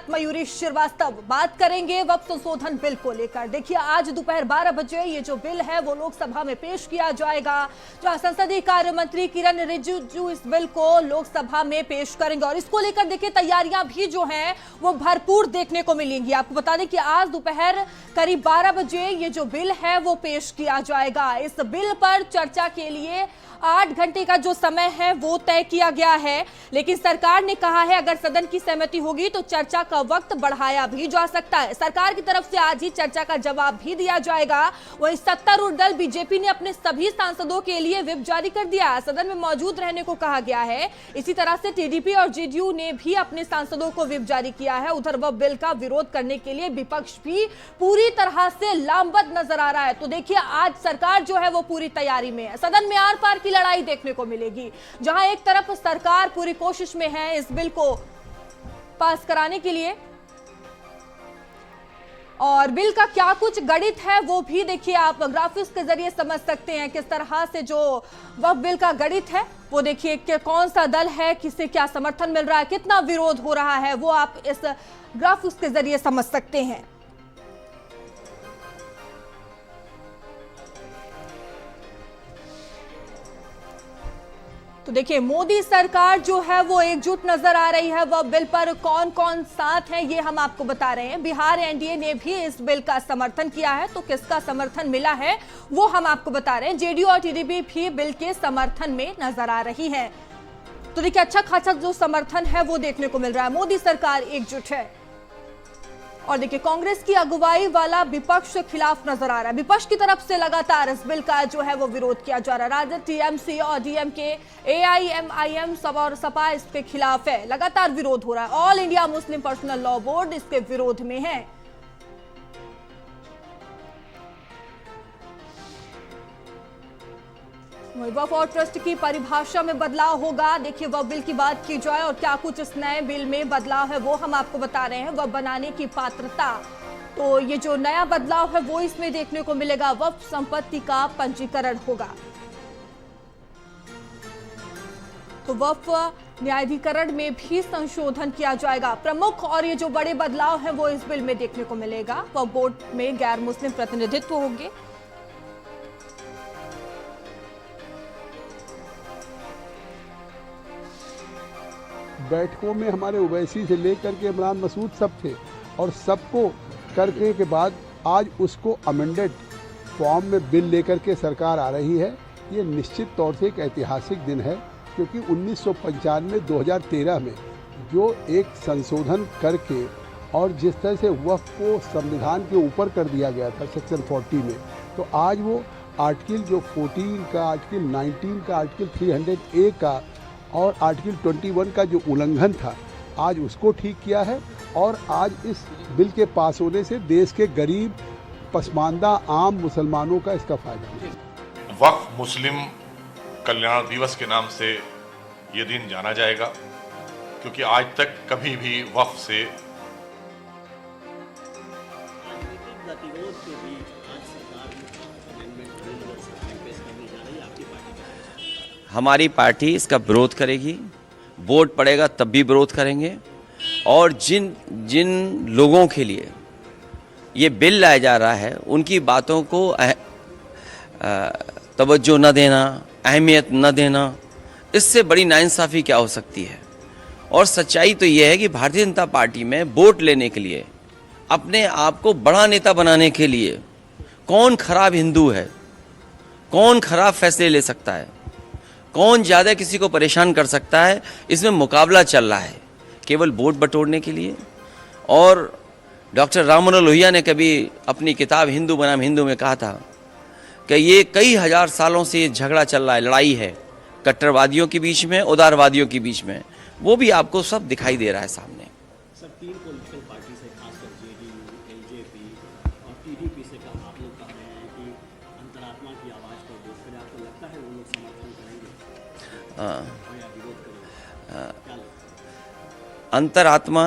मयूरी श्रीवास्तव बात करेंगे वक्फ संशोधन बिल को लेकर। देखिए, आज दोपहर 12 बजे ये जो बिल है वो लोकसभा में पेश किया जाएगा, जहां संसदीय कार्य मंत्री किरण रिजिजू इस बिल को लोकसभा में पेश करेंगे और इसको लेकर देखिए तैयारियां भी जो हैं वो भरपूर देखने को मिलेंगी। आपको बता दें कि आज दोपहर करीब 12 बजे ये जो बिल है वो पेश किया जाएगा। इस बिल पर चर्चा के लिए 8 घंटे का जो समय है वो तय किया गया है, लेकिन सरकार ने कहा है अगर सदन की सहमति होगी तो चर्चा का वक्त बढ़ाया भी जा सकता है। सरकार की तरफ से आज ही चर्चा का जवाब भी दिया जाएगा। वहीं सत्तारूढ़ दल बीजेपी ने अपने सभी सांसदों के लिए व्हिप जारी कर दिया, सदन में मौजूद रहने को कहा गया है। इसी तरह से टीडीपी और जेडीयू ने भी अपने सांसदों को व्हिप जारी किया है। उधर वह बिल का विरोध करने के लिए विपक्ष भी पूरी तरह से लामबंद नजर आ रहा है। तो देखिए, आज सरकार जो है वो पूरी तैयारी में है। सदन में आर पार की लड़ाई देखने को मिलेगी, जहां एक तरफ सरकार पूरी कोशिश में है इस बिल को पास कराने के लिए, और बिल का क्या कुछ गणित है वो भी देखिए आप ग्राफिक्स के जरिए समझ सकते हैं। किस तरह से जो वह बिल का गणित है वो देखिए कि कौन सा दल है, किसे क्या समर्थन मिल रहा है, कितना विरोध हो रहा है, वो आप इस ग्राफिक्स के जरिए समझ सकते हैं। तो देखिए, मोदी सरकार जो है वो एकजुट नजर आ रही है। वह बिल पर कौन कौन साथ है ये हम आपको बता रहे हैं। बिहार एनडीए ने भी इस बिल का समर्थन किया है, तो किसका समर्थन मिला है वो हम आपको बता रहे हैं। जेडीयू और टीडीपी भी बिल के समर्थन में नजर आ रही है। तो देखिए, अच्छा खासा जो समर्थन है वो देखने को मिल रहा है। मोदी सरकार एकजुट है। और देखिए, कांग्रेस की अगुवाई वाला विपक्ष खिलाफ नजर आ रहा है। विपक्ष की तरफ से लगातार इस बिल का जो है वो विरोध किया जा रहा है। राजद, टीएमसी और डीएमके, एआईएमआईएम सब और सपा इसके खिलाफ है। लगातार विरोध हो रहा है। All India Muslim personal law board इसके विरोध में है। वक्फ और ट्रस्ट की परिभाषा में बदलाव होगा। देखिए, वह बिल की बात की जाए और क्या कुछ इस नए बिल में बदलाव है वो हम आपको बता रहे हैं। वह बनाने की पात्रता, तो ये जो नया बदलाव है वो इसमें देखने को मिलेगा। वक्फ संपत्ति का पंजीकरण होगा, तो वक्फ न्यायाधिकरण में भी संशोधन किया जाएगा। प्रमुख और ये जो बड़े बदलाव हैं वो इस बिल में देखने को मिलेगा। वक्फ बोर्ड में गैर मुस्लिम प्रतिनिधित्व होंगे। बैठकों में हमारे ओवैसी से लेकर के इमरान मसूद सब थे, और सबको करने के बाद आज उसको अमेंडेड फॉर्म में बिल लेकर के सरकार आ रही है। ये निश्चित तौर से एक ऐतिहासिक दिन है, क्योंकि 1995-2013 में जो एक संशोधन करके और जिस तरह से वक्फ को संविधान के ऊपर कर दिया गया था सेक्शन 40 में, तो आज वो आर्टिकल जो 14 का, आर्टिकल 19 का, आर्टिकल 300A का और आर्टिकल 21 का जो उल्लंघन था, आज उसको ठीक किया है। और आज इस बिल के पास होने से देश के गरीब, पसमानदा, आम मुसलमानों का इसका फायदा है। वक्फ मुस्लिम कल्याण दिवस के नाम से ये दिन जाना जाएगा, क्योंकि आज तक कभी भी वक्फ से हमारी पार्टी इसका विरोध करेगी। वोट पड़ेगा तब भी विरोध करेंगे। और जिन जिन लोगों के लिए ये बिल लाया जा रहा है उनकी बातों को तवज्जो न देना, अहमियत न देना, इससे बड़ी नाइंसाफ़ी क्या हो सकती है। और सच्चाई तो ये है कि भारतीय जनता पार्टी में वोट लेने के लिए, अपने आप को बड़ा नेता बनाने के लिए कौन खराब हिंदू है, कौन खराब फैसले ले सकता है, कौन ज़्यादा किसी को परेशान कर सकता है, इसमें मुकाबला चल रहा है केवल वोट बटोरने के लिए। और डॉक्टर राम मनोहर लोहिया ने कभी अपनी किताब हिंदू बनाम हिंदू में कहा था कि ये कई हजार सालों से ये झगड़ा चल रहा है, लड़ाई है कट्टरवादियों के बीच में, उदारवादियों के बीच में। वो भी आपको सब दिखाई दे रहा है सामने। सर, 3 पॉलिटिकल पार्टी से, खासकर जेडीयू, एलजेपी और टीडीपी से आप लोग कह रहे हैं कि अंतरात्मा की आवाज़ को देखकर आपको लगता है वो लोग समर्थन करेंगे या विरोध करेंगे? अंतरात्मा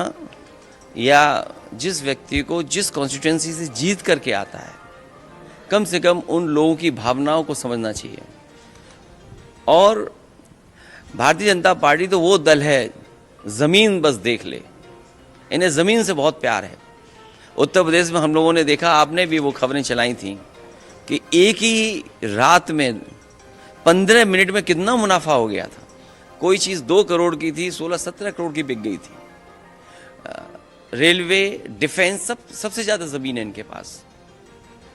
या जिस व्यक्ति को जिस कॉन्स्टिट्यूएंसी से जीत करके आता है, कम से कम उन लोगों की भावनाओं को समझना चाहिए। और भारतीय जनता पार्टी तो वो दल है, ज़मीन बस देख ले, इन्हें ज़मीन से बहुत प्यार है। उत्तर प्रदेश में हम लोगों ने देखा, आपने भी वो खबरें चलाई थी कि एक ही रात में 15 मिनट में कितना मुनाफा हो गया था। कोई चीज़ 2 करोड़ की थी, 16-17 करोड़ की बिक गई थी। रेलवे, डिफेंस, सबसे ज़्यादा ज़मीन है इनके पास।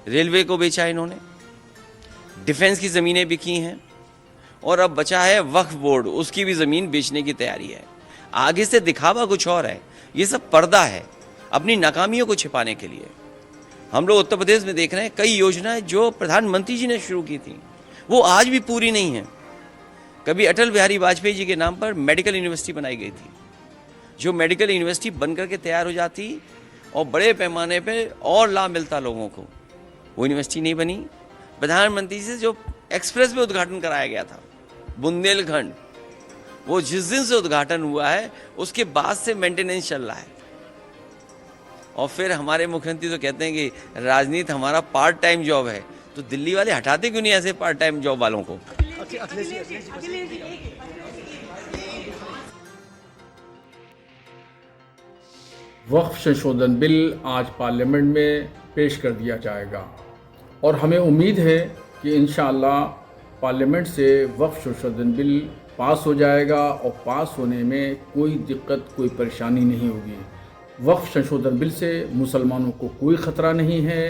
रेलवे को बेचा इन्होंने, डिफेंस की ज़मीनें बिकी हैं, और अब बचा है वक्फ बोर्ड, उसकी भी ज़मीन बेचने की तैयारी है। आगे से दिखावा कुछ और है, ये सब पर्दा है अपनी नाकामियों को छिपाने के लिए। हम लोग उत्तर प्रदेश में देख रहे हैं कई योजनाएं जो प्रधानमंत्री जी ने शुरू की थी, वो आज भी पूरी नहीं है। कभी अटल बिहारी वाजपेयी जी के नाम पर मेडिकल यूनिवर्सिटी बनाई गई थी, जो मेडिकल यूनिवर्सिटी बनकर के तैयार हो जाती और बड़े पैमाने पे और लाभ मिलता लोगों को, वो यूनिवर्सिटी नहीं बनी। प्रधानमंत्री से जो एक्सप्रेस वे उद्घाटन कराया गया था बुंदेलखंड, वो जिस दिन से उद्घाटन हुआ है उसके बाद से मेंटेनेंस चल रहा है। और फिर हमारे मुख्यमंत्री तो कहते हैं कि राजनीति हमारा पार्ट टाइम जॉब है, तो दिल्ली वाले हटाते क्यों नहीं ऐसे पार्ट टाइम जॉब वालों को? वक्फ संशोधन बिल आज पार्लियामेंट में पेश कर दिया जाएगा और हमें उम्मीद है कि इंशाअल्लाह पार्लियामेंट से वक्फ संशोधन बिल पास हो जाएगा और पास होने में कोई दिक्कत, कोई परेशानी नहीं होगी। वक्फ संशोधन बिल से मुसलमानों को कोई ख़तरा नहीं है।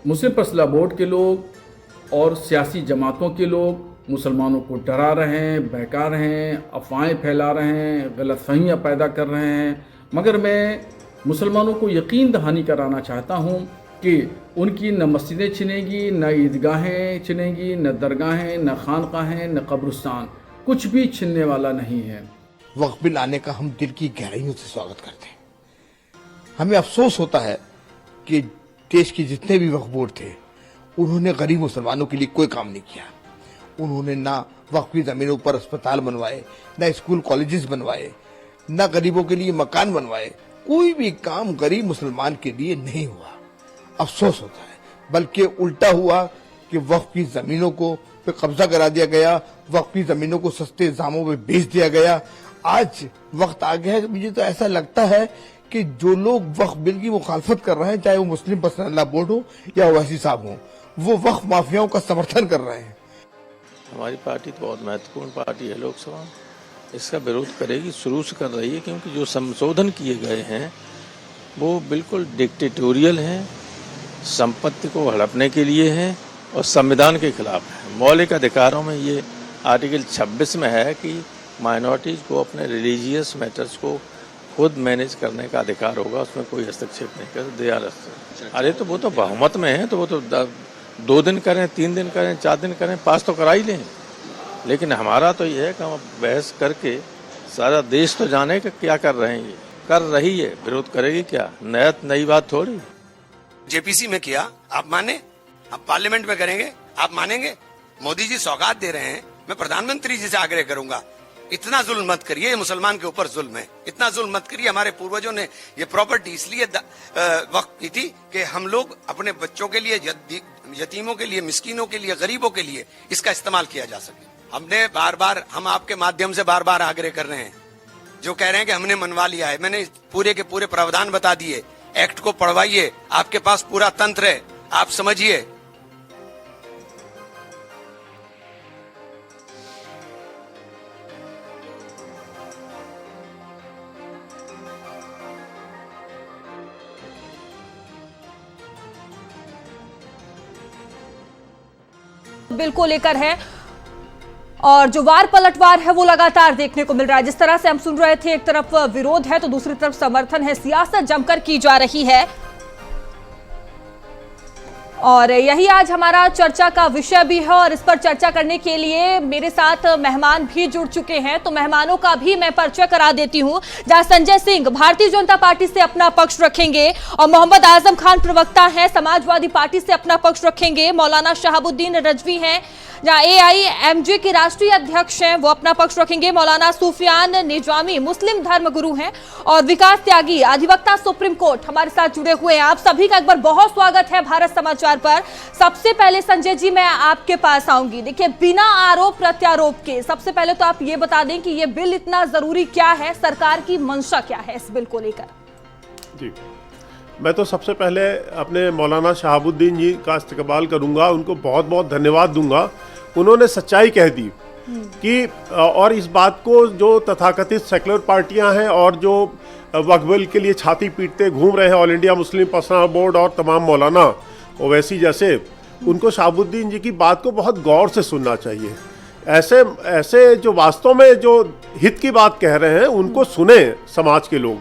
मुस्लिम पर्सनल बोर्ड के लोग और सियासी जमातों के लोग मुसलमानों को डरा रहे हैं, बहका रहे हैं, अफवाहें फैला रहे हैं, गलतफहमियाँ पैदा कर रहे हैं, मगर मैं मुसलमानों को यकीन दहानी कराना चाहता हूँ कि उनकी न मस्जिदें छिनेगी, न ईदगाहें छिनेगी, न दरगाहें, न खानकाहें, न कब्रिस्तान, कुछ भी छिनने वाला नहीं है। वक्फ बिल आने का हम दिल की गहराइयों से स्वागत करते हैं। हमें अफसोस होता है कि देश के जितने भी वक्फ बोर्ड थे, उन्होंने गरीब मुसलमानों के लिए कोई काम नहीं किया। उन्होंने ना वक्फ की जमीनों पर अस्पताल बनवाए, ना स्कूल कॉलेजेस बनवाए, ना गरीबों के लिए मकान बनवाए। कोई भी काम गरीब मुसलमान के लिए नहीं हुआ। अफसोस होता है, बल्कि उल्टा हुआ कि वक्फ की जमीनों को पे कब्जा करा दिया गया, वक्फ की जमीनों को सस्ते दामों में बेच दिया गया। आज वक्त आ गया है, मुझे तो ऐसा लगता है कि जो लोग वक्फ बिल की मुखालफत कर रहे हैं, चाहे वो मुस्लिम पर्सनल बोर्ड हो या ओवैसी साहब हो, वो वक्फ माफियाओं का समर्थन कर रहे हैं। हमारी पार्टी तो बहुत महत्वपूर्ण पार्टी है लोकसभा में, इसका विरोध करेगी, शुरू से कर रही है, क्योंकि जो संशोधन किए गए हैं वो बिल्कुल डिक्टेटोरियल हैं, संपत्ति को हड़पने के लिए हैं और संविधान के खिलाफ है। मौलिक अधिकारों में ये आर्टिकल 26 में है कि माइनॉरिटीज़ को अपने रिलीजियस मैटर्स को खुद मैनेज करने का अधिकार होगा, उसमें कोई हस्तक्षेप नहीं कर दिया। अरे तो वो तो बहुमत में है, तो वो तो 2 दिन करें, 3 दिन करें, 4 दिन करें, पास तो करा ही लें। लेकिन हमारा तो ये है कि हम बहस करके सारा देश तो जाने कि क्या कर रहे हैं, ये कर रही है, विरोध करेगी क्या? नई बात थोड़ी। जेपीसी में किया, आप माने? आप पार्लियामेंट में करेंगे, आप मानेंगे? मोदी जी सौगात दे रहे हैं, मैं प्रधानमंत्री जी से आग्रह करूंगा, इतना जुल्म मत करिए, ये मुसलमान के ऊपर जुल्म है, इतना जुल्म मत करिए। हमारे पूर्वजों ने ये प्रॉपर्टी इसलिए वक्त की थी कि हम लोग अपने बच्चों के लिए, यतीमों के लिए, मिस्कीनों के लिए, गरीबों के लिए इसका इस्तेमाल किया जा सके। हमने बार बार, हम आपके माध्यम से बार बार आग्रह कर रहे हैं, जो कह रहे हैं कि हमने मनवा लिया है, मैंने पूरे के पूरे प्रावधान बता दिए। एक्ट को पढ़वाइए, आपके पास पूरा तंत्र है, आप समझिए। बिल को लेकर है और जो वार पलटवार है वो लगातार देखने को मिल रहा है। जिस तरह से हम सुन रहे थे, एक तरफ विरोध है तो दूसरी तरफ समर्थन है, सियासत जमकर की जा रही है और यही आज हमारा चर्चा का विषय भी है। और इस पर चर्चा करने के लिए मेरे साथ मेहमान भी जुड़ चुके हैं, तो मेहमानों का भी मैं परिचय करा देती हूं। जहां संजय सिंह भारतीय जनता पार्टी से अपना पक्ष रखेंगे और मोहम्मद आजम खान प्रवक्ता हैं, समाजवादी पार्टी से अपना पक्ष रखेंगे। मौलाना शहाबुद्दीन रजवी हैं जहां AIMJ के राष्ट्रीय अध्यक्ष हैं वो अपना पक्ष रखेंगे। मौलाना सुफियान निजामी मुस्लिम धर्मगुरु हैं और विकास त्यागी अधिवक्ता सुप्रीम कोर्ट हमारे साथ जुड़े हुए हैं। आप सभी का एक बार बहुत स्वागत है भारत समाचार पर। सबसे पहले संजय जी मैं आपके पास आऊंगी। देखिए, बिना आरोप प्रत्यारोप के सबसे पहले तो आप ये बता दें कि ये बिल इतना जरूरी क्या है, सरकार की मंशा क्या है इस बिल को लेकर। जी, मैं तो सबसे पहले अपने मौलाना शहाबुद्दीन जी का इस्तकबाल करूंगा, उनको बहुत बहुत धन्यवाद दूंगा। उन्होंने सच्चाई कह दी कि और इस बात को जो तथाकथित सेकुलर पार्टियां हैं और जो वक्फ बिल के लिए छाती पीटते घूम रहे हैं all India Muslim personal board और तमाम मौलाना ओवैसी जैसे, उनको शहाबुद्दीन जी की बात को बहुत गौर से सुनना चाहिए। ऐसे जो वास्तव में जो हित की बात कह रहे हैं उनको सुने समाज के लोग।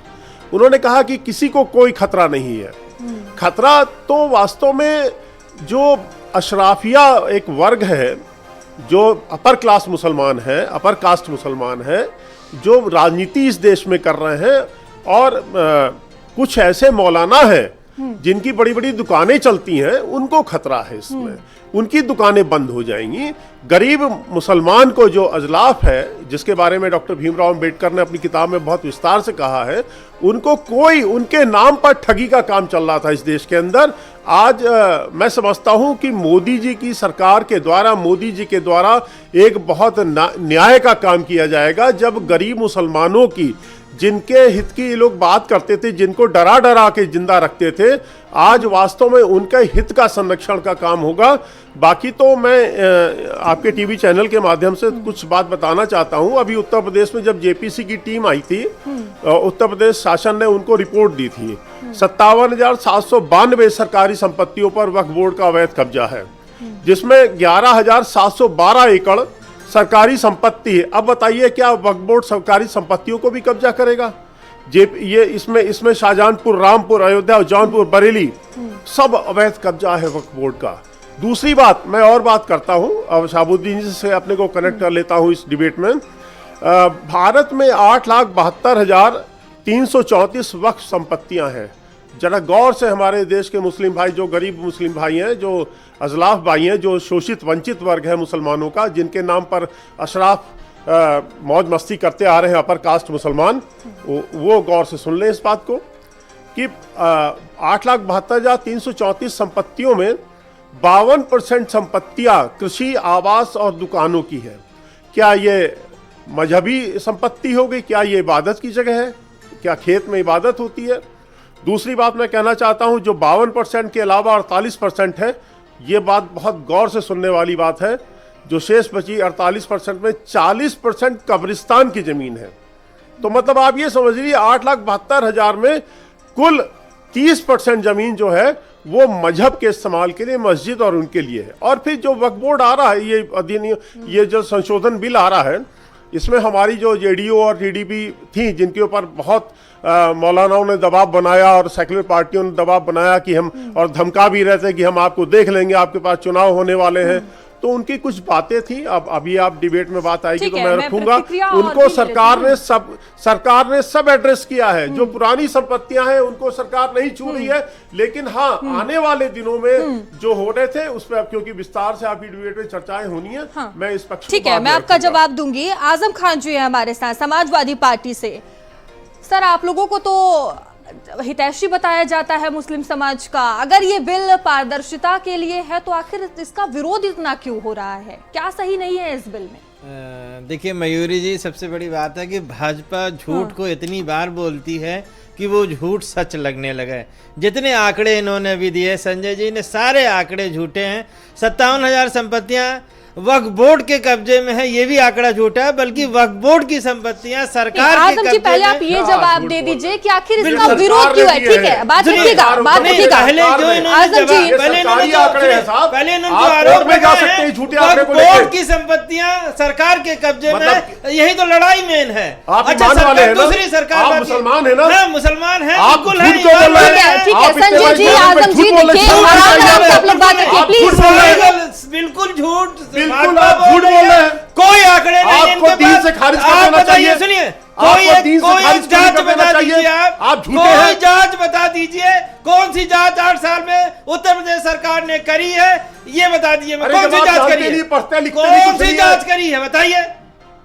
उन्होंने कहा कि किसी को कोई खतरा नहीं है। खतरा तो वास्तव में जो अशराफिया एक वर्ग है, जो अपर क्लास मुसलमान है, अपर कास्ट मुसलमान है, जो राजनीति इस देश में कर रहे हैं, और कुछ ऐसे मौलाना हैं जिनकी बड़ी बड़ी दुकानें चलती हैं, उनको खतरा है इसमें। उनकी दुकानें बंद हो जाएंगी। गरीब मुसलमान को जो अजलाफ है, जिसके बारे में डॉक्टर भीमराव अंबेडकर ने अपनी किताब में बहुत विस्तार से कहा है, उनको कोई उनके नाम पर ठगी का काम चल रहा था इस देश के अंदर। आज मैं समझता हूं कि मोदी जी की सरकार के द्वारा, मोदी जी के द्वारा एक बहुत न्याय का काम किया जाएगा, जब गरीब मुसलमानों की, जिनके हित की ये लोग बात करते थे, जिनको डरा डरा के जिंदा रखते थे, आज वास्तव में उनके हित का संरक्षण का काम होगा। बाकी तो मैं आपके टीवी चैनल के माध्यम से कुछ बात बताना चाहता हूं। अभी उत्तर प्रदेश में जब जेपीसी की टीम आई थी, उत्तर प्रदेश शासन ने उनको रिपोर्ट दी थी 57,792 सरकारी संपत्तियों पर वक्फ बोर्ड का अवैध कब्जा है, जिसमें 11,712 एकड़ सरकारी संपत्ति है। अब बताइए, क्या वक्फ बोर्ड सरकारी संपत्तियों को भी कब्जा करेगा? ये इसमें शाहजहानपुर, रामपुर, अयोध्या, जौनपुर, बरेली सब अवैध कब्जा है वक्फ बोर्ड का। दूसरी बात, मैं और बात करता हूं, अब शहाबुद्दीन जी से अपने को कनेक्ट कर लेता हूं इस डिबेट में। भारत में 8,72,334 वक्फ संपत्तियां हैं। जरा गौर से हमारे देश के मुस्लिम भाई, जो गरीब मुस्लिम भाई हैं, जो अजलाफ भाई हैं, जो शोषित वंचित वर्ग है मुसलमानों का, जिनके नाम पर अशराफ मौज मस्ती करते आ रहे हैं अपर कास्ट मुसलमान, वो गौर से सुन लें इस बात को कि 8,72,334 संपत्तियों में 52% संपत्तियां कृषि, आवास और दुकानों की है। क्या ये मजहबी संपत्ति होगी? क्या ये इबादत की जगह है? क्या खेत में इबादत होती है? दूसरी बात मैं कहना चाहता हूं, जो 52% के अलावा 48% है, ये बात बहुत गौर से सुनने वाली बात है। जो शेष बची 48% में 40% कब्रिस्तान की जमीन है। तो मतलब आप ये समझ लीजिए 8,72,000 में कुल 30% जमीन जो है वो मजहब के इस्तेमाल के लिए, मस्जिद और उनके लिए है। और फिर जो वक्फ बोर्ड आ रहा है, ये जो संशोधन बिल आ रहा है, इसमें हमारी जो जेडीयू और टीडीपी थी, जिनके ऊपर बहुत मौलानाओं ने दबाव बनाया और सेकुलर पार्टियों ने दबाव बनाया कि हम, और धमका भी रहे थे कि हम आपको देख लेंगे, आपके पास चुनाव होने वाले हैं, तो उनकी कुछ बातें थी। अब अभी आप डिबेट में बात आएगी तो मैं रखूंगा। उनको सरकार ने सब एड्रेस किया है। जो पुरानी संपत्तियां हैं उनको सरकार नहीं छू रही है, लेकिन हाँ, आने वाले दिनों में जो हो रहे थे उस पर, अब क्योंकि विस्तार से आपकी डिबेट में चर्चाएं होनी है, मैं इस पक्ष ठीक है, मैं आपका जवाब दूंगी। आजम खान जी है हमारे साथ समाजवादी पार्टी से। सर, आप लोगों को तो हितैषी बताया जाता है मुस्लिम समाज का। अगर ये बिल पारदर्शिता के लिए है तो आखिर इसका विरोध इतना क्यों हो रहा है? क्या सही नहीं है इस बिल में? देखिए मयूरी जी, सबसे बड़ी बात है कि भाजपा झूठ को इतनी बार बोलती है कि वो झूठ सच लगने लगा है। जितने आंकड़े इन्होंने अभी दिए संजय जी ने, सारे आंकड़े झूठे हैं। 57,000 संपत्तियां वक्फ बोर्ड के कब्जे में है, ये भी आंकड़ा झूठा है, बल्कि वक्फ बोर्ड की संपत्तियां सरकार के कब्जे में। पहले आप ये जवाब दे दीजिए कि आखिर इसका विरोड क्यों है। ठीक है, बात रखिएगा, बात रखिएगा। पहले जो इन्होंने पहले इन्होंने जो आरोप लगाए हैं, वक्फ बोर्ड की संपत्तियां सरकार के कब्जे में, यही तो लड़ाई मेन है। अच्छा, दूसरी सरकार मुसलमान है ना? मुसलमान है, बिल्कुल है। ठीक है संजय जी, आजम जी, देखिए प्लीज। बिल्कुल झूठ, बिल्कुल आप झूठ बोल रहे हैं। कोई आंकड़े नहीं आपको इनके डील से खारिज कर देना चाहिए। सुनिए, कोई जांच बता दीजिए आप झूठे कोई हैं। जांच बता दीजिए, कौन सी जांच 8 साल में उत्तर प्रदेश सरकार ने करी है, ये बता दीजिए। कौन सी जांच करी है, कौन सी जांच करी है बताइए,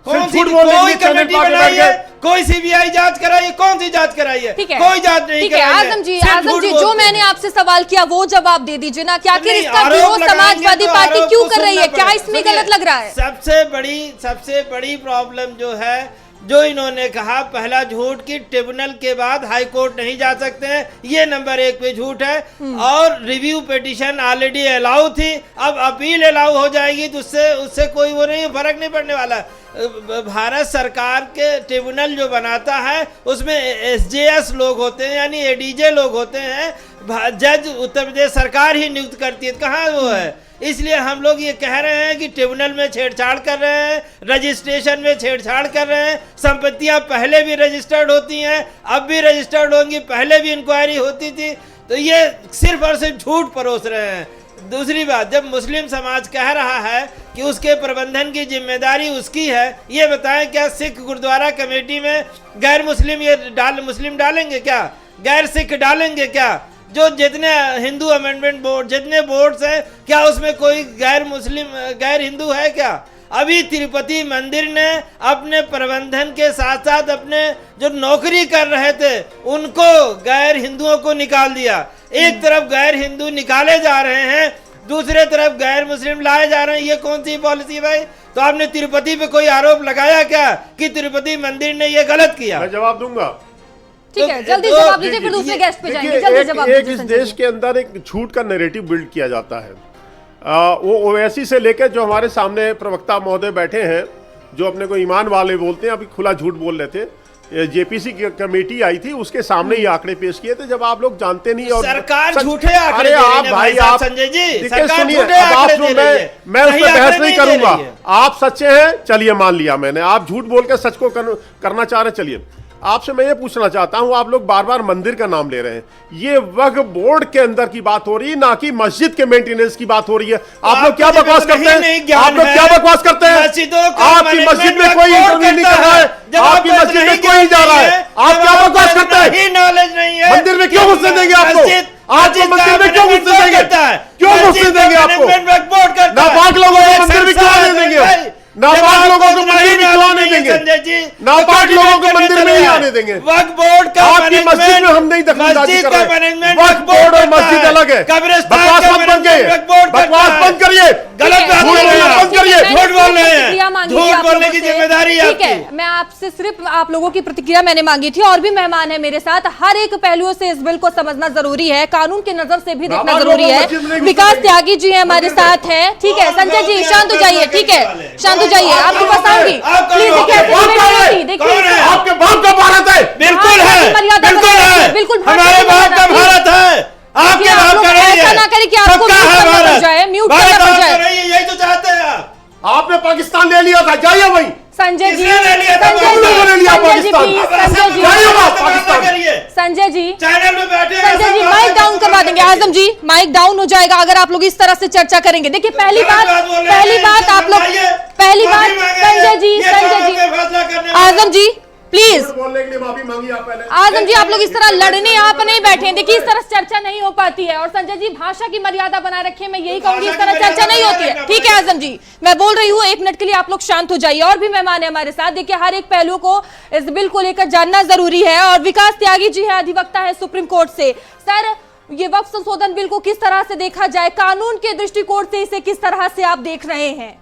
कौन सी, कोई कमेटी बनाई है, कोई सीबीआई जांच कराई है, कौन सी जांच कराई है, कोई जांच नहीं कराई है। आजम जी जो मैंने आपसे सवाल किया वो जवाब दे दीजिए ना, कि आखिर इसका विरोध समाजवादी पार्टी क्यों कर रही है, क्या इसमें गलत लग रहा है? सबसे बड़ी प्रॉब्लम जो है, जो इन्होंने कहा पहला झूठ कि ट्रिब्यूनल के बाद हाई कोर्ट नहीं जा सकते हैं, ये नंबर 1 पे झूठ है। और रिव्यू पिटीशन ऑलरेडी अलाउ थी, अब अपील अलाउ हो जाएगी तो उससे कोई वो नहीं, फर्क नहीं पड़ने वाला। भारत सरकार के ट्रिब्यूनल जो बनाता है उसमें एसजेएस लोग होते हैं, यानी एडीजे लोग होते हैं, जज उत्तर प्रदेश सरकार ही नियुक्त करती है, कहाँ वो है। इसलिए हम लोग ये कह रहे हैं कि ट्रिब्यूनल में छेड़छाड़ कर रहे हैं, रजिस्ट्रेशन में छेड़छाड़ कर रहे हैं। संपत्तियां पहले भी रजिस्टर्ड होती हैं, अब भी रजिस्टर्ड होंगी, पहले भी इंक्वायरी होती थी, तो ये सिर्फ और सिर्फ झूठ परोस रहे हैं। दूसरी बात, जब मुस्लिम समाज कह रहा है कि उसके प्रबंधन की जिम्मेदारी उसकी है, ये बताएं क्या सिख गुरुद्वारा कमेटी में गैर मुस्लिम मुस्लिम डालेंगे क्या, गैर सिख डालेंगे क्या? जो जितने हिंदू अमेंडमेंट बोर्ड, जितने बोर्ड्स हैं, क्या उसमें कोई गैर मुस्लिम गैर हिंदू है क्या? अभी तिरुपति मंदिर ने अपने प्रबंधन के साथ साथ अपने जो नौकरी कर रहे थे उनको, गैर हिंदुओं को निकाल दिया। एक तरफ गैर हिंदू निकाले जा रहे हैं, दूसरे तरफ गैर मुस्लिम लाए जा रहे हैं, ये कौन सी पॉलिसी भाई? तो आपने तिरुपति पे कोई आरोप लगाया क्या कि तिरुपति मंदिर ने ये गलत किया? मैं जवाब दूंगा। ठीक है, जल्दी जवाब दीजिए, फिर दूसरे गेस्ट पे जाएंगे। जल्दी जवाब दीजिए। इस देश के अंदर एक झूठ का नैरेटिव बिल्ड किया जाता है। वो ओवैसी से लेकर जो हमारे सामने प्रवक्ता महोदय बैठे हैं, जो अपने को ईमान वाले बोलते हैं, अभी खुला झूठ बोल रहे थे। जेपीसी की कमेटी आई थी, उसके सामने ये आंकड़े पेश किए थे, जब आप लोग जानते नहीं। और सरकार झूठे आंकड़े, अरे आप भाई, आप संजय जी, सुनिए, मैं उस पर बहस नहीं करूंगा। आप सच्चे हैं, चलिए मान लिया मैंने। आप झूठ बोल के सच को करना चाह रहे, चलिए। आपसे मैं ये पूछना चाहता हूं, आप लोग बार बार मंदिर का नाम ले रहे हैं, ये वक्फ बोर्ड के अंदर की बात हो रही है, ना कि मस्जिद के मेंटेनेंस की बात हो रही है। आप लोग क्या बकवास करते हैं? आप लोग क्या बकवास करते हैं? आपकी मस्जिद में कोई इंटरव्यू नहीं कर रहा है, आपकी मस्जिद में कोई जा रहा है, आप क्या बकवास करते हैं? नॉलेज नहीं है, मंदिर में क्यों घुसने देंगे आपको? आपको मंदिर में क्यों घुसने देंगे? क्यों घुसने देंगे आपको? नापाक लोगों को मंदिर में क्यों आने देंगे? नापाक लोगों को मंदिर में क्यों आने देंगे? नापाक लोगों को मंदिर में नहीं आने देंगे। वक्फ बोर्ड का आपकी मस्जिद में हम नहीं दखलंदाजी कर रहे। वक्फ बोर्ड और मस्जिद अलग है। बकवास मत बंद करिए, बकवास बंद करिए, गलत बात बोल रहे हैं, बंद करिए, झूठ बोल रहे हैं, झूठ बोलने की जिम्मेदारी ठीक है। मैं आपसे सिर्फ आप लोगों की प्रतिक्रिया मैंने मांगी थी, और भी मेहमान है मेरे साथ। हर एक पहलुओं से इस बिल को समझना जरूरी है, कानून की नजर से भी देखना जरूरी है। विकास त्यागी जी है हमारे साथ है, ठीक है। संजय जी शांत हो जाइए, ठीक है, शांत हो जाइए, आपको बताऊंगी। प्लीज देखिए, आपके बाप का भारत है। बिल्कुल है, बिल्कुल है, बिल्कुल हमारे बाप का भारत है, आपके बाप का नहीं है। ऐसा ना करें कि आपको म्यूट करना पड़ जाए, म्यूट करना पड़ जाए। यही तो चाहते हैं आप। आपने पाकिस्तान ले लिया था, जाइए वहीं। संजय जी, किसने ले लिया था? लोगों ने लिया पाकिस्तान। जाइए वहाँ पाकिस्तान। संजय जी, चैनल में बैठे, संजय जी माइक डाउन करवा देंगे। आजम जी माइक डाउन हो जाएगा अगर आप लोग इस तरह से चर्चा करेंगे। देखिए पहली बात आप लोग, पहली बात संजय जी, आजम जी प्लीज, बोलने के लिए माफी मांगी आप पहले। आजम जी आप लोग इस तरह लड़ने आप नहीं बैठे। देखिए इस तरह चर्चा नहीं हो पाती है। और संजय जी भाषा की मर्यादा बनाए रखें, मैं यही कहूंगी, इस तरह चर्चा नहीं होती है। ठीक है आजम जी, मैं बोल रही हूँ, 1 मिनट के लिए आप लोग शांत हो जाइए। और भी मेहमान है हमारे साथ। देखिए हर एक पहलू को इस बिल को लेकर जानना जरूरी है। और विकास त्यागी जी है, अधिवक्ता है सुप्रीम कोर्ट से। सर, ये वक्फ संशोधन बिल को किस तरह से देखा जाए, कानून के दृष्टिकोण से इसे किस तरह से आप देख रहे हैं?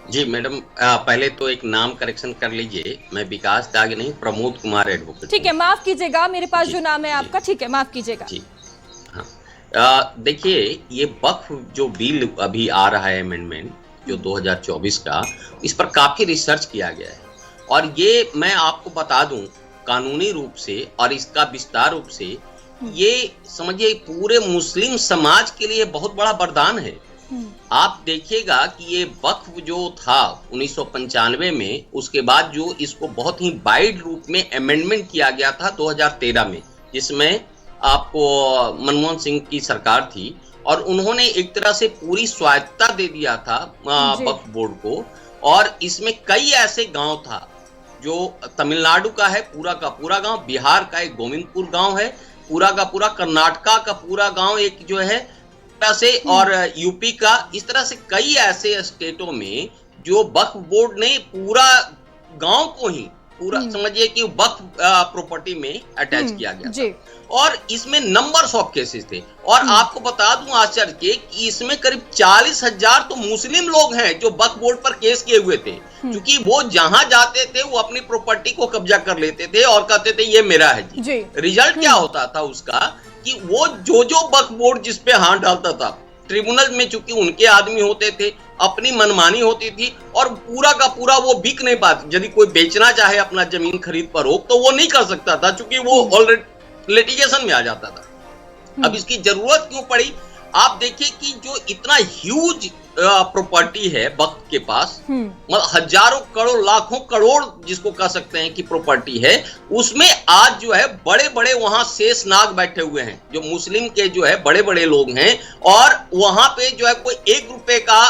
जी मैडम, पहले तो एक नाम करेक्शन कर लीजिए, मैं विकास त्यागी नहीं, प्रमोद कुमार एडवोकेट। ठीक है, माफ कीजिएगा, मेरे पास जो नाम है आपका, ठीक है, माफ कीजिएगा जी। हाँ, देखिए ये वक्फ जो बिल अभी आ रहा है अमेंडमेंट जो 2024 का, इस पर काफी रिसर्च किया गया है। और ये मैं आपको बता दूं, कानूनी रूप से और इसका विस्तार रूप से ये समझिए पूरे मुस्लिम समाज के लिए बहुत बड़ा वरदान है। आप देखिएगा कि ये वक्फ जो था 1995 में, उसके बाद जो इसको बहुत ही वाइड रूप में अमेंडमेंट किया गया था 2013 में, जिसमें आपको मनमोहन सिंह की सरकार थी और उन्होंने एक तरह से पूरी स्वायत्ता दे दिया था वक्फ बोर्ड को। और इसमें कई ऐसे गांव था जो तमिलनाडु का है पूरा का पूरा गांव, बिहार का एक गोविंदपुर गांव है पूरा का पूरा, कर्नाटका का पूरा गांव एक जो है से, और यूपी का, इस तरह से कई ऐसे स्टेटों में जो वक्फ बोर्ड ने पूरा गांव को ही पूरा समझिए कि वक्फ प्रॉपर्टी में अटैच किया गया था। और इसमें नंबर्स ऑफ केसेस थे। और आपको बता दूं आश्चर्य के कि इसमें करीब 40,000 तो मुस्लिम लोग हैं जो वक्फ बोर्ड पर केस किए हुए थे, क्योंकि वो जहां जाते थे वो अपनी प्रॉपर्टी को कब्जा कर लेते थे और कहते थे ये मेरा है जी। रिजल्ट क्या होता था उसका कि वो जो वक्फ बोर्ड जिस पे हाथ डालता था, ट्रिब्यूनल में चूंकि उनके आदमी होते थे, अपनी मनमानी होती थी और पूरा का पूरा वो बिक नहीं पाते। यदि कोई बेचना चाहे अपना जमीन खरीद पर रोक तो वो नहीं कर सकता था, क्योंकि वो ऑलरेडी लिटिगेशन में आ जाता था। अब इसकी जरूरत क्यों पड़ी? आप देखिए कि जो इतना ह्यूज प्रॉपर्टी है वक्त के पास, मतलब हजारों करोड़ लाखों करोड़ जिसको कह सकते हैं कि प्रॉपर्टी है, उसमें आज जो है बड़े बड़े वहां शेष नाग बैठे हुए हैं जो मुस्लिम के जो है बड़े बड़े लोग हैं, और वहां पे जो है कोई 1 रुपए का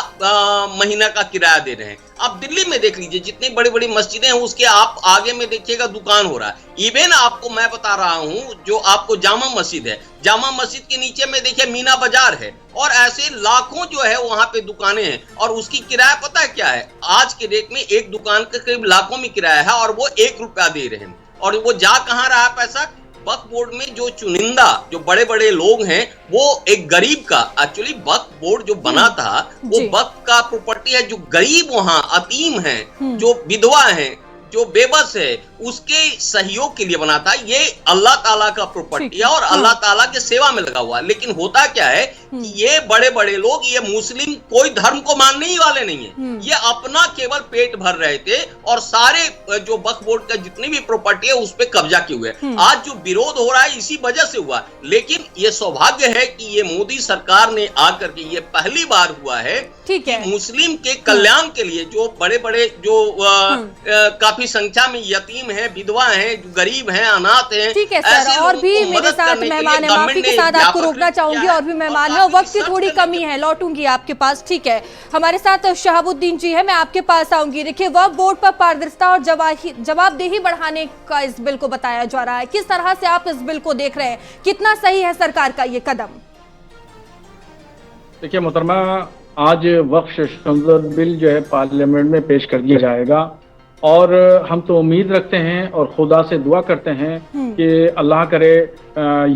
महीना का किराया दे रहे हैं। आप दिल्ली में देख लीजिए जितनी बड़ी बड़ी मस्जिदें हैं उसके आप आगे में देखिएगा दुकान हो रहा है। इवन आपको मैं बता रहा हूं जो आपको जामा मस्जिद है, जामा मस्जिद के नीचे में देखिए मीना बाजार है, और ऐसे लाखों जो है वहां पे दुकानें हैं, और उसकी किराया पता है क्या है? आज के डेट में एक दुकान का करीब लाखों में किराया है और वो 1 रुपया दे रहे हैं। और वो जा कहां रहा है पैसा? वक्फ बोर्ड में जो चुनिंदा जो बड़े बड़े लोग हैं, वो एक गरीब का, एक्चुअली वक्फ बोर्ड जो बना था वो वक्फ का प्रॉपर्टी है, जो गरीब वहां अतीम है, जो विधवा है, जो बेबस है, उसके सहयोग के लिए बना था। ये अल्लाह ताला का प्रॉपर्टी है और अल्लाह ताला के सेवा में लगा हुआ है। लेकिन होता क्या है कि ये बड़े बड़े लोग, ये मुस्लिम कोई धर्म को मानने ही वाले नहीं है, ये अपना केवल पेट भर रहे थे और सारे जो वक्फ बोर्ड का जितनी भी प्रॉपर्टी है उस पर कब्जा किए हुए। आज जो विरोध हो रहा है इसी वजह से हुआ। लेकिन ये सौभाग्य है कि ये मोदी सरकार ने आकर के ये पहली बार हुआ है कि मुस्लिम के कल्याण के लिए जो बड़े बड़े जो काफी संख्या में यतीम है, विधवा है, गरीब हैं, अनाथ हैं, ठीक है सर, और भी मेरे साथ मेहमान है, माफी के साथ आपको रोकना चाहूंगी, और भी मेहमान है, वक्त की थोड़ी कमी है, लौटूंगी आपके पास। ठीक है, हमारे साथ शहाबुद्दीन जी है, मैं आपके पास आऊंगी। देखिए, वक्फ बोर्ड पर पारदर्शिता और जवाबदेही बढ़ाने का इस बिल को बताया जा रहा है, किस तरह से आप इस बिल को देख रहे हैं, कितना सही है सरकार का ये कदम? देखिए मोहतरमा, आज वक्फ संशोधन बिल जो है पार्लियामेंट में पेश कर दिया जाएगा, और हम तो उम्मीद रखते हैं और खुदा से दुआ करते हैं कि अल्लाह करे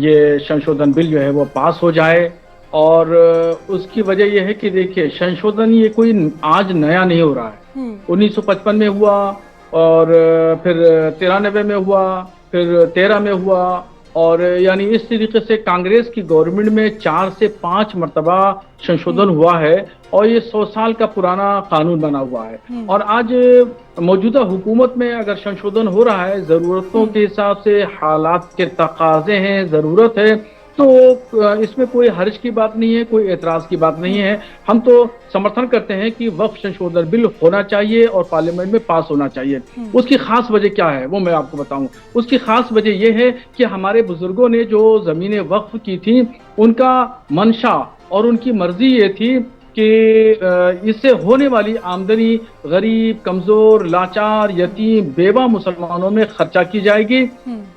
ये संशोधन बिल जो है वो पास हो जाए। और उसकी वजह यह है कि देखिए, संशोधन ये कोई आज नया नहीं हो रहा है। 1955 में हुआ, और फिर 93 में हुआ, फिर 13 में हुआ, और यानी इस तरीके से कांग्रेस की गवर्नमेंट में 4 से 5 मरतबा संशोधन हुआ है, और ये 100 साल का पुराना कानून बना हुआ है। और आज मौजूदा हुकूमत में अगर संशोधन हो रहा है, जरूरतों के हिसाब से, हालात के तकाजे हैं, जरूरत है, तो इसमें कोई हर्ज की बात नहीं है, कोई एतराज की बात नहीं है। हम तो समर्थन करते हैं कि वक्फ संशोधन बिल होना चाहिए और पार्लियामेंट में पास होना चाहिए। उसकी खास वजह क्या है वो मैं आपको बताऊं। उसकी खास वजह यह है कि हमारे बुजुर्गों ने जो जमीनें वक्फ की थी, उनका मंशा और उनकी मर्जी ये थी कि इससे होने वाली आमदनी गरीब, कमजोर, लाचार, यतीम, बेवा मुसलमानों में खर्चा की जाएगी,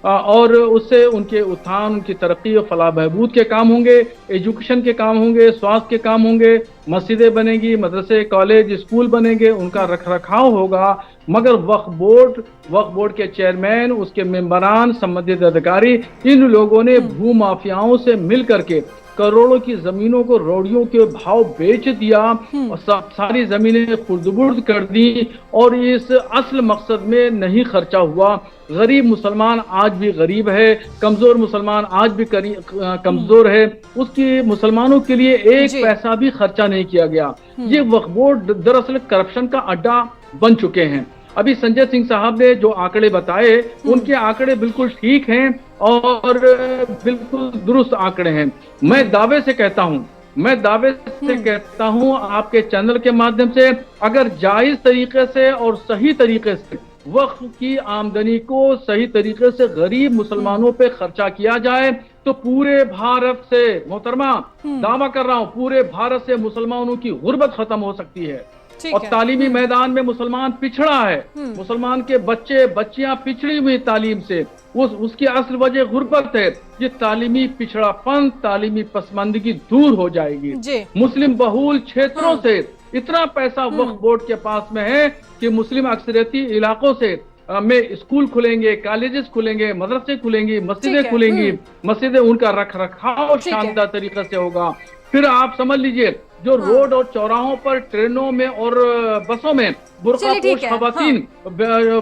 और उससे उनके उत्थान, उनकी तरक्की और फलाह बहबूद के काम होंगे, एजुकेशन के काम होंगे, स्वास्थ्य के काम होंगे, मस्जिदें बनेगी, मदरसे, कॉलेज, स्कूल बनेंगे, उनका रख रखाव होगा। मगर वक्फ बोर्ड के चेयरमैन, उसके मेंबरान, संबंधित अधिकारी, इन लोगों ने भू माफियाओं से मिल करके करोड़ों की जमीनों को रोड़ियों के भाव बेच दिया, और सारी जमीनें खुर्द-बुर्द कर दी, और इस असल मकसद में नहीं खर्चा हुआ। गरीब मुसलमान आज भी गरीब है, कमजोर मुसलमान आज भी कमजोर है, उसकी मुसलमानों के लिए एक पैसा भी खर्चा नहीं किया गया। ये वक्फ बोर्ड दरअसल करप्शन का अड्डा बन चुके हैं। अभी संजय सिंह साहब ने जो आंकड़े बताए, उनके आंकड़े बिल्कुल ठीक हैं और बिल्कुल दुरुस्त आंकड़े हैं। मैं दावे से कहता हूं आपके चैनल के माध्यम से, अगर जायज तरीके से और सही तरीके से वक्फ की आमदनी को सही तरीके से गरीब मुसलमानों पे खर्चा किया जाए, तो पूरे भारत से, मोहतरमा दावा कर रहा हूं, पूरे भारत से मुसलमानों की गुर्बत खत्म हो सकती है। ठीक और है। तालीमी मैदान में मुसलमान पिछड़ा है। मुसलमान के बच्चे बच्चियां पिछड़ी हुई तालीम से, उसकी असल वजह गुर्बत है। ये तालीमी पिछड़ापन, तालीमी पसमानदगी दूर हो जाएगी। जी। मुस्लिम बहुल क्षेत्रों से इतना पैसा वक्फ बोर्ड के पास में है कि मुस्लिम अक्सरियती इलाकों से में स्कूल खुलेंगे, कॉलेजेस खुलेंगे, मदरसे खुलेंगे, ठीक है। मस्जिदें खुलेंगी। मस्जिदें, उनका रख रखाव ठीक है। शानदार तरीके से होगा। फिर आप समझ लीजिए जो रोड और चौराहों पर, ट्रेनों में और बसों में चलिए, ठीक बुर्कापोश है। खवातीन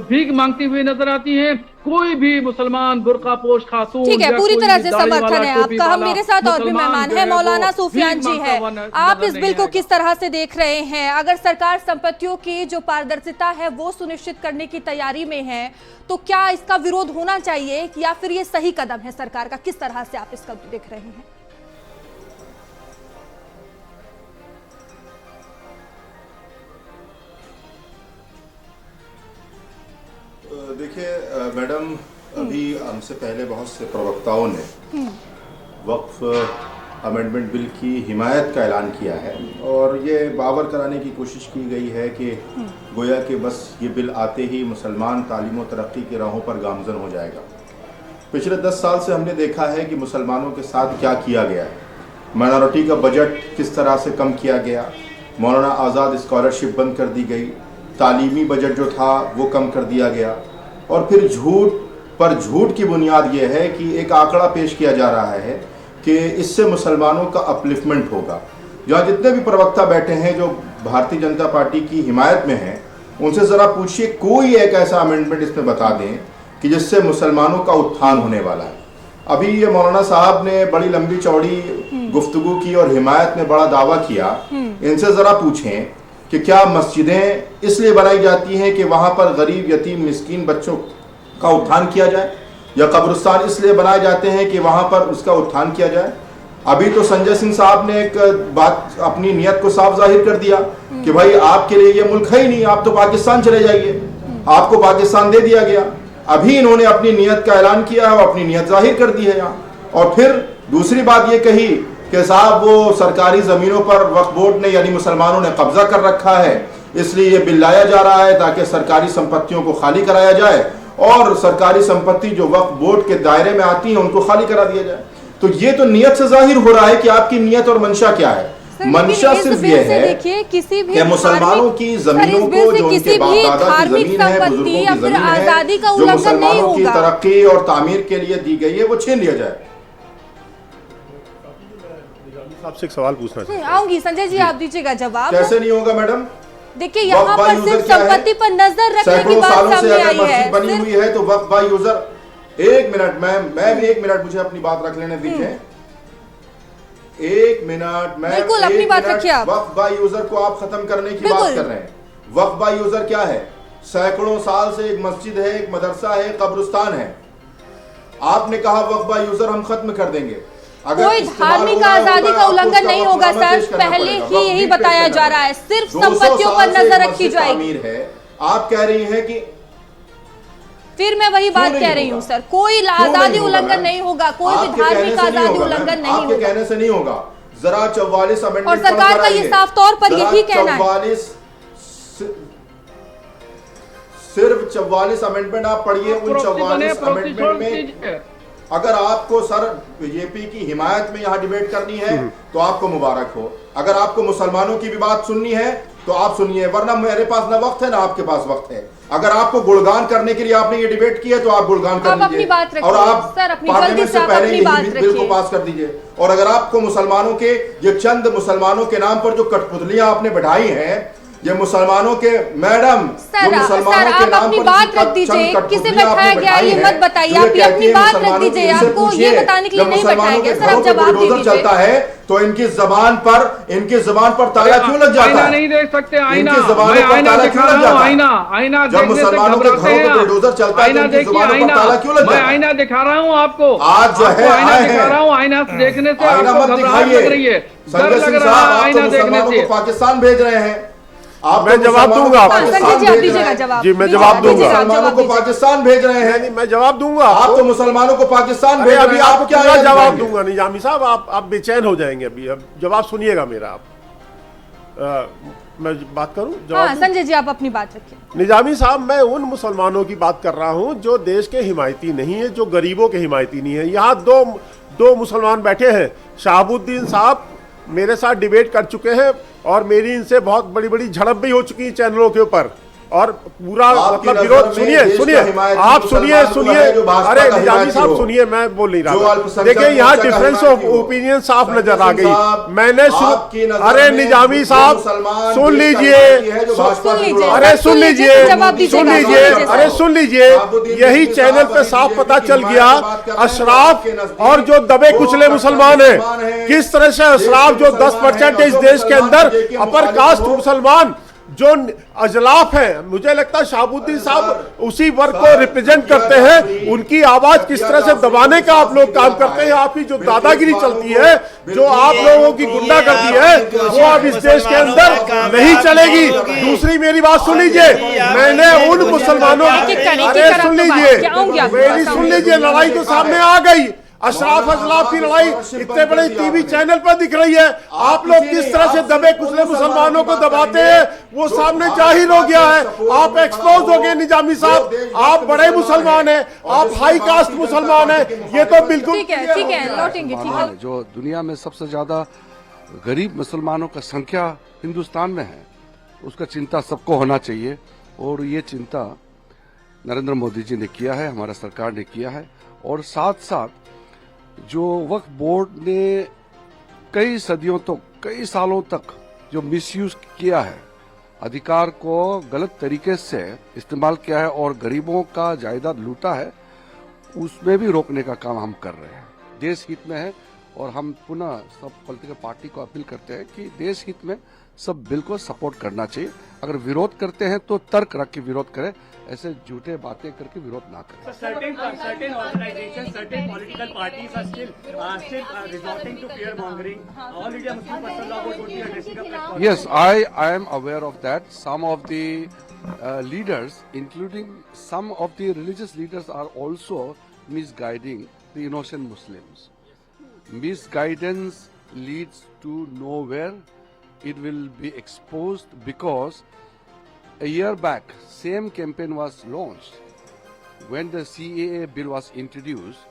भीख मांगती हुई नजर आती हैं। कोई भी मुसलमान बुर्कापोश खातून ठीक है, या पूरी कोई तरह भी से दाढ़ी समर्थन वाला, है टोपी आपका। हम, वाला मेरे साथ और भी मुसलमान मेहमान जो हैं, है वो मौलाना सूफियान भीख जी मांगता है। हुआ आप नजर इस नहीं बिल को आएगा। किस तरह से देख रहे हैं? अगर सरकार संपत्तियों की जो पारदर्शिता है वो सुनिश्चित करने की तैयारी में है, तो क्या इसका विरोध होना चाहिए या फिर ये सही कदम है सरकार का? किस तरह से आप इसका देख रहे हैं? देखिए मैडम, अभी हमसे पहले बहुत से प्रवक्ताओं ने वक्फ अमेंडमेंट बिल की हिमायत का ऐलान किया है और ये बावर कराने की कोशिश की गई है कि गोया कि बस ये बिल आते ही मुसलमान तालीम और तरक्की की राहों पर गामजन हो जाएगा। पिछले 10 साल से हमने देखा है कि मुसलमानों के साथ क्या किया गया है। माइनॉरिटी का बजट किस तरह से कम किया गया, मौलाना आज़ाद स्कॉलरशिप बंद कर दी गई, तालीमी बजट जो था वो कम कर दिया गया और फिर झूठ पर झूठ की बुनियाद ये है कि एक आंकड़ा पेश किया जा रहा है कि इससे मुसलमानों का अपलिफ्टमेंट होगा। जहाँ जितने भी प्रवक्ता बैठे हैं जो भारतीय जनता पार्टी की हिमायत में हैं, उनसे ज़रा पूछिए कोई एक ऐसा अमेंडमेंट इसमें बता दें कि जिससे मुसलमानों का उत्थान होने वाला है। अभी ये मौलाना साहब ने बड़ी लंबी चौड़ी गुफ्तगू की और हिमायत में बड़ा दावा किया। इनसे ज़रा पूछें कि क्या मस्जिदें इसलिए बनाई जाती हैं कि वहाँ पर गरीब, यतीम, मिस्कीन बच्चों का उत्थान किया जाए, या कब्रिस्तान इसलिए बनाए जाते हैं कि वहाँ पर उसका उत्थान किया जाए? अभी तो संजय सिंह साहब ने एक बात, अपनी नियत को साफ जाहिर कर दिया कि भाई आपके लिए ये मुल्क है ही नहीं, आप तो पाकिस्तान चले जाइए। आपको पाकिस्तान दे दिया गया। अभी इन्होंने अपनी नियत का ऐलान किया है और अपनी नियत जाहिर कर दी है यहाँ। और फिर दूसरी बात ये कही कि साहब वो सरकारी ज़मीनों पर वक्फ बोर्ड ने यानी मुसलमानों ने कब्जा कर रखा है, इसलिए ये बिल लाया जा रहा है ताकि सरकारी संपत्तियों को खाली कराया जाए और सरकारी संपत्ति जो वक्फ बोर्ड के दायरे में आती है उनको खाली करा दिया जाए। तो ये तो नियत से जाहिर हो रहा है कि आपकी नियत और मंशा क्या है। मंशा सिर्फ ये है कि मुसलमानों की जमीनों को, जो उनके बाप दादा की जमीन है, बुजुर्गों की जमीन है, जो मुसलमानों की तरक्की और तामीर के लिए दी गई है, वो छीन लिया जाए। आपसे एक सवाल पूछना चाहिए। आऊंगी संजय जी, आप दीजिएगा जवाब। कैसे नहीं होगा मैडम? देखिए यहाँ पर सिर्फ संपत्ति पर नजर रखने की बात सामने आई है। बनी हुई है तो वक्फ बाय यूजर, एक मिनट मैम, एक मिनट मुझे अपनी बात रख लेने दीजिए। एक मिनट मैम, बिल्कुल अपनी बात रखिए आप। वक्फ बाय यूजर को आप खत्म करने की बात कर रहे हैं। वक्फ बाय यूजर क्या है? सैकड़ों साल से एक मस्जिद है, एक मदरसा है, कब्रिस्तान है। आपने कहा वक्फ बाय यूजर हम खत्म कर देंगे। कोई धार्मिक आजादी का उल्लंघन नहीं होगा सर, पहले ही यही बताया जा रहा है, सिर्फ संपत्तियों पर नजर रखी जाएगी। आप कह रही हैं कि, फिर मैं वही बात कह रही हूँ सर, कोई आजादी उल्लंघन नहीं होगा, कोई भी धार्मिक आजादी उल्लंघन नहीं होगा। आपके कहने से नहीं होगा। जरा 44 अमेंडमेंट और सरकार का ये साफ तौर पर यही कहना है। सिर्फ 44 अमेंडमेंट आप पढ़िए। उन 44 अमेंडमेंट में अगर आपको सर बीजेपी की हिमायत में यहाँ डिबेट करनी है तो आपको मुबारक हो। अगर आपको मुसलमानों की भी बात सुननी है तो आप सुनिए, वरना मेरे पास ना वक्त है ना आपके पास वक्त है। अगर आपको गुणगान करने के लिए आपने ये डिबेट की है तो आप गुणगान कर लीजिए और आप पार्लियामेंट से पहले ही बिल को पास कर दीजिए। और अगर आपको मुसलमानों के ये चंद मुसलमानों के नाम पर जो कठपुतलियां आपने बढ़ाई हैं, ये मुसलमानों के मैडम, सर आप अपनी बात रख दीजिए, किसे बैठाया गया ये मत बताइए, आप ये अपनी बात रख दीजिए, आपको ये बताने के लिए नहीं बैठाया गया। सर आप जवाब दीजिए। चलता है तो इनकी जबान पर ताला क्यों लग जाता है? नहीं देख सकते आईना, इनकी जबान पर ताला क्यों लग जाता है? आईना जब मुसलमानों के घरों पर बुलडोजर चलता है तो इनकी जबान पर ताला क्यों लग जाता है? आईना दिखा रहा हूँ आपको, आज जो है आईना दिखा रहा हूँ, आईना देखने से आईना मत दिखाइए। संजय सिंह साहब, आप तो मुसलमानों को पाकिस्तान भेज रहे हैं। मैं जवाब दूंगा आपको। जी मैं जवाब दूंगा। मुसलमानों को पाकिस्तान भेज रहे हैं। नहीं, मैं जवाब दूंगा। आप तो मुसलमानों को पाकिस्तान भेज रहे हैं। अभी आपको क्या जवाब दूंगा निजामी साहब, आप बेचैन हो जाएंगे। अभी अब जवाब सुनिएगा मेरा। आप मैं बात करूं? हाँ संजय जी आप अपनी बात रखिए। निजामी साहब, मैं उन मुसलमानों की बात कर रहा हूं जो देश के हिमायती नहीं है, जो गरीबों के हिमायती नहीं है। यहाँ दो मुसलमान बैठे हैं, शहाबुद्दीन साहब मेरे साथ डिबेट कर चुके हैं और मेरी इनसे बहुत बड़ी बड़ी झड़प भी हो चुकी है चैनलों के ऊपर, और पूरा मतलब विरोध। सुनिए आप सुनिए अरे निजामी साहब सुनिए, मैं बोल नहीं रहा। देखिए यहाँ डिफरेंस ऑफ ओपिनियन साफ नजर आ गई। मैंने अरे निजामी साहब सुन लीजिए, अरे सुन लीजिए, यही चैनल पे साफ पता चल गया अशराफ और जो दबे कुचले मुसलमान हैं, किस तरह से अशराफ जो 10% इस देश के अंदर अपर कास्ट मुसलमान जो अजलाफ है, मुझे लगता है शहाबुद्दीन साहब उसी वर्ग को रिप्रेजेंट करते हैं। उनकी आवाज किस तरह से दबाने का आप लोग काम करते हैं, आपकी जो दादागिरी चलती है, जो आप लोगों की गुंडागर्दी है, वो अब इस देश के अंदर नहीं चलेगी। दूसरी मेरी बात सुन लीजिए, मैंने उन मुसलमानों, अरे सुन लीजिए मेरी सुन लीजिए, लड़ाई तो सामने आ गई। अशराफ अजलाफ की लड़ाई इतने बड़े टीवी चैनल पर दिख रही है। आप लोग किस तरह से दबे कुचले मुसलमानों को दबाते हैं वो सामने जाहिर हो गया है। आप एक्सपोज हो गए निजामी साहब, आप बड़े मुसलमान हैं, आप हाई कास्ट मुसलमान हैं, ये तो बिल्कुल ठीक है लौटेंगे। ठीक है, जो दुनिया में सबसे ज्यादा गरीब मुसलमानों का संख्या हिंदुस्तान में है, उसका चिंता सबको होना चाहिए। और ये चिंता नरेंद्र मोदी जी ने किया है, हमारा सरकार ने किया है। और साथ साथ जो वक्फ बोर्ड ने कई सदियों तक, कई सालों तक जो मिसयूज किया है, अधिकार को गलत तरीके से इस्तेमाल किया है और गरीबों का जायदाद लूटा है, उसमें भी रोकने का काम हम कर रहे हैं। देश हित में है और हम पुनः सब पॉलिटिकल पार्टी को अपील करते हैं कि देश हित में सब बिल को सपोर्ट करना चाहिए। अगर विरोध करते हैं तो तर्क रख के विरोध करें, ऐसे झूठे बातें करके विरोध ना करें। Certain organizations, certain political parties are still resorting to fear mongering. All India Muslim Personnel Law Board would be addressing a platform. Yes, I am aware of that. Some of the leaders, including some of the religious leaders, are also misguiding the innocent Muslims. Misguidance leads to nowhere. It will be exposed because a year back, same campaign was launched. When the CAA bill was introduced,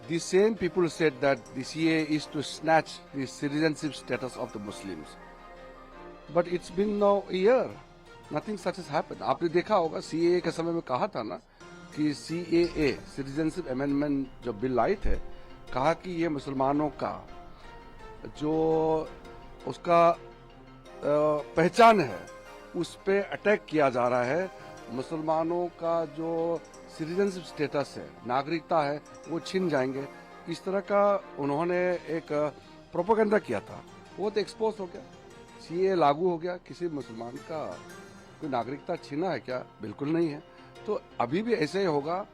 the same people said that the CAA is to snatch the citizenship status of the Muslims. But it's been now a year. Nothing such has happened. आपने देखा होगा CAA के समय में कहा था ना कि CAA सिटीजनशिप अमेंडमेंट जो बिल आए थे, कहा कि ये मुसलमानों का जो उसका पहचान है उस पे अटैक किया जा रहा है। मुसलमानों का जो सिटीजनशिप स्टेटस है, नागरिकता है, वो छीन जाएंगे। इस तरह का उन्होंने एक प्रोपेगेंडा किया था, वो तो एक्सपोज हो गया। सीए लागू हो गया, किसी मुसलमान का कोई नागरिकता छीना है क्या? बिल्कुल नहीं है। तो अभी भी ऐसे ही होगा।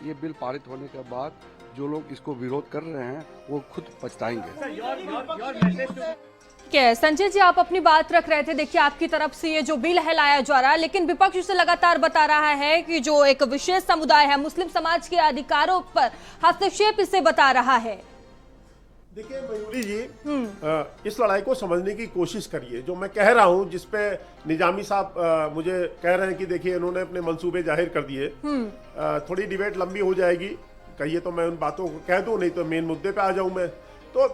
ये बिल पारित होने के बाद जो लोग इसको विरोध कर रहे हैं वो खुद पछताएंगे। संजय जी आप अपनी बात रख रहे थे। देखिए आपकी तरफ से ये जो बिल है लाया जा रहा है, लेकिन विपक्ष इसे लगातार बता रहा है कि जो एक विशेष समुदाय है, मुस्लिम समाज के अधिकारों पर हस्तक्षेप इसे बता रहा है। देखिए मयूरी जी, इस लड़ाई को समझने की कोशिश करिए। जो मैं कह रहा हूं, जिसपे निजामी साहब मुझे कह रहे हैं कि देखिए इन्होंने अपने मंसूबे जाहिर कर दिए, थोड़ी डिबेट लंबी हो जाएगी, कहिए तो मैं उन बातों को कह दूं, नहीं तो मेन मुद्दे पे आ जाऊं मैं। तो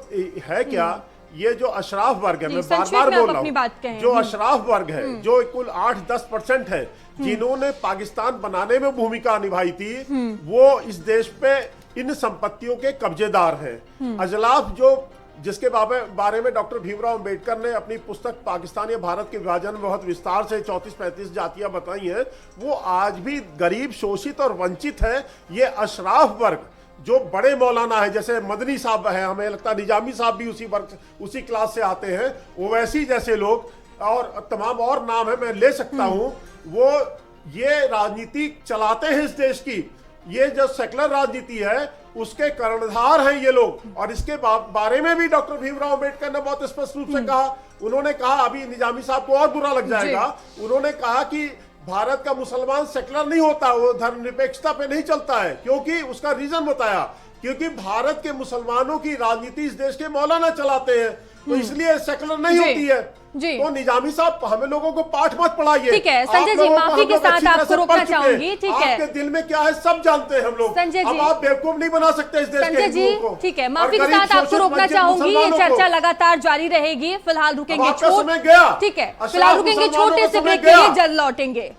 है क्या, ये जो अशराफ वर्ग है, मैं बार बार बोल रहा हूँ, जो अशराफ वर्ग है, जो कुल 8-10% है, जिन्होंने पाकिस्तान बनाने में भूमिका निभाई थी, वो इस देश पे इन संपत्तियों के कब्जेदार हैं। अजलाफ जो जिसके बारे में डॉक्टर भीमराव अंबेडकर ने अपनी पुस्तक पाकिस्तान या भारत के विभाजन में बहुत विस्तार से 34-35 जातियां बताई हैं, वो आज भी गरीब, शोषित और वंचित है। ये अशराफ वर्ग जो बड़े मौलाना है, जैसे मदनी साहब है, हमें लगता है निजामी साहब भी उसी वर्ग, उसी क्लास से आते हैं, ओवैसी जैसे लोग और तमाम और नाम है, मैं ले सकता हूं, वो ये राजनीति चलाते हैं इस देश की। ये जो सेकुलर राजनीति है उसके कर्णधार हैं ये लोग। और इसके बारे में भी डॉक्टर भीमराव अंबेडकर ने बहुत स्पष्ट रूप से कहा। उन्होंने कहा, अभी निजामी साहब को और बुरा लग जाएगा, उन्होंने कहा कि भारत का मुसलमान सेकुलर नहीं होता, वो धर्मनिरपेक्षता पे नहीं चलता है। क्योंकि उसका रीजन बताया, क्योंकि भारत के मुसलमानों की राजनीति इस देश के मौलाना चलाते हैं। तो इसलिए सेकुलर नहीं जी। होती है। जी। तो निजामी साहब हमें लोगों को पाठ मत पढ़ाइए। ठीक है, आप संजय जी, लोगों को माफी हम के लोग साथ अच्छी तरह आपको से रोकना पढ़ चुके हैं। चाहूंगी, ठीक है। आपके दिल में क्या है सब जानते हैं हम लोग। संजय जी। अब आप बेवकूफ नहीं बना सकते इस देश के संजय जी, हिंदुओं को। ठीक है, और माफी के गरीब साथ आपको शोषित रोकना वंचित चाहूंगी। ये मुसलमानों को। चर्चा लगातार जारी रहेगी, फिलहाल रुकेंगे अब आपका छोट समय गया। ठीक है, अशराफ फिलहाल रुकेंगे मुसलमानों छोटे का से समय ब्रेक के गया। लिए, जल्द लौटेंगे।